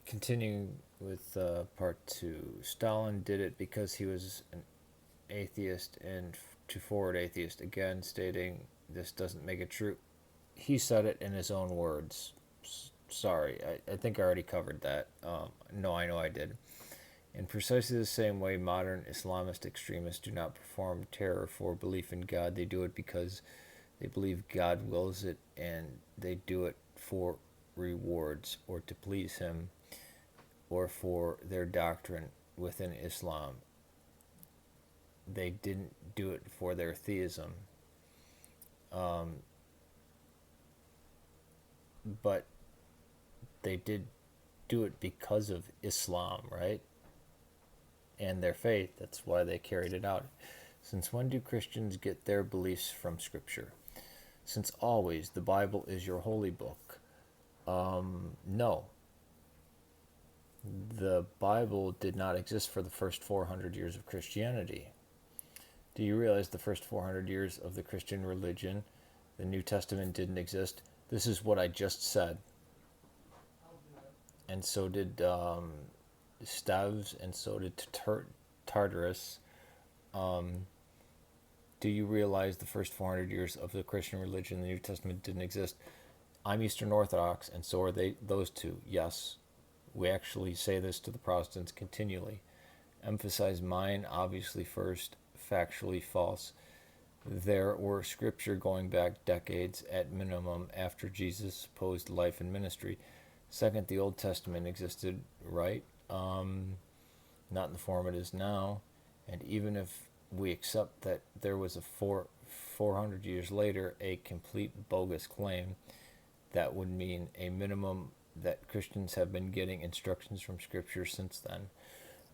Continuing with part two, Stalin did it because he was an atheist and to forward atheist, again stating this doesn't make it true. He said it in his own words. Sorry, I think I already covered that. No, I know I did. In precisely the same way, modern Islamist extremists do not perform terror for belief in God. They do it because they believe God wills it, and they do it for rewards or to please Him or for their doctrine within Islam. They didn't do it for their theism. But they did do it because of Islam, right? And their faith. That's why they carried it out. Since when do Christians get their beliefs from Scripture? Since always the Bible is your holy book. No. The Bible did not exist for the first 400 years of Christianity. Do you realize the first 400 years of the Christian religion, the New Testament didn't exist? This is what I just said. And so did Stavs, and so did Tartarus. Do you realize the first 400 years of the Christian religion, the New Testament didn't exist? I'm Eastern Orthodox, and so are those two. Yes, we actually say this to the Protestants continually. Emphasize mine, obviously first, factually false. There were scripture going back decades at minimum after Jesus' supposed life and ministry. Second, the Old Testament existed, right? Not in the form it is now. And even if we accept that there was a 400 years later a complete bogus claim, that would mean a minimum that Christians have been getting instructions from Scripture since then.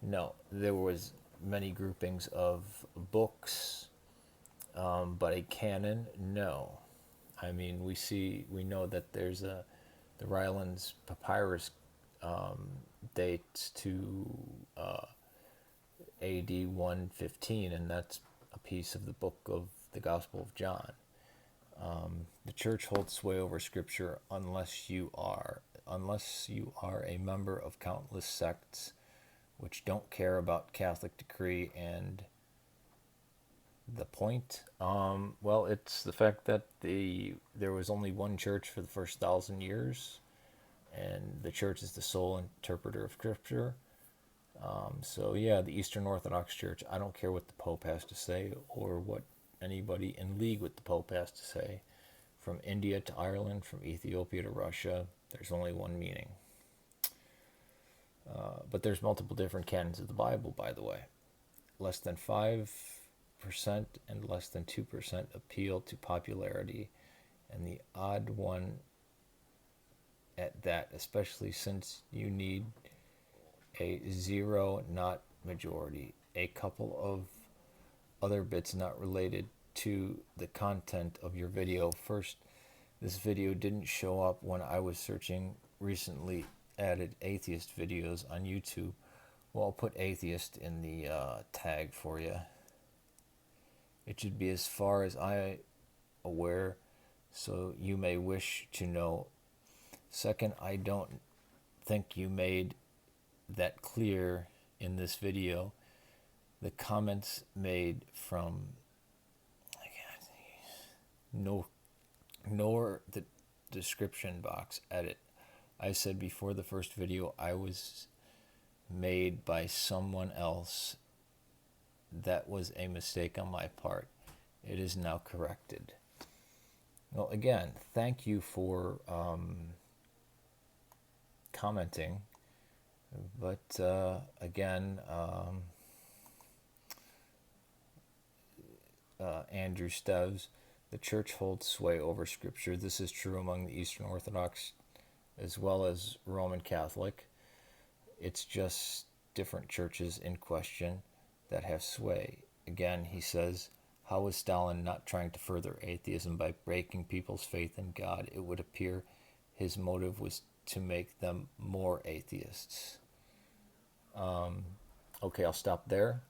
No, there was many groupings of books, but a canon, no. I mean, we know that there's the Rylands Papyrus dates to AD 115, and that's a piece of the book of the Gospel of John. The church holds sway over Scripture unless you are a member of countless sects which don't care about Catholic decree. And the point, well, it's the fact that there was only one church for the first 1,000 years, and the church is the sole interpreter of Scripture. So yeah, the Eastern Orthodox Church, I don't care what the Pope has to say or what anybody in league with the Pope has to say. From India to Ireland, from Ethiopia to Russia, there's only one meaning. But there's multiple different canons of the Bible, by the way. Less than 5% and less than 2% appeal to popularity, and the odd one at that, especially since you need a zero, not majority. A couple of other bits not related to the content of your video. First, this video didn't show up when I was searching recently added atheist videos on YouTube. Well, I'll put atheist in the tag for you. It should be as far as I aware, so you may wish to know. Second, I don't think you made that clear in this video. The comments made from nor the description box edit. I said before the first video I was made by someone else. That was a mistake on my part. It is now corrected. Well, again, thank you for commenting. But again, Andrew Steves, the church holds sway over Scripture. This is true among the Eastern Orthodox as well as Roman Catholic. It's just different churches in question that have sway. Again, he says, how was Stalin not trying to further atheism by breaking people's faith in God? It would appear his motive was to make them more atheists. Okay, I'll stop there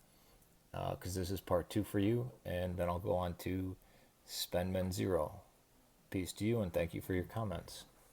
because this is part 2 for you, and then I'll go on to Spendman Zero. Peace to you, and thank you for your comments.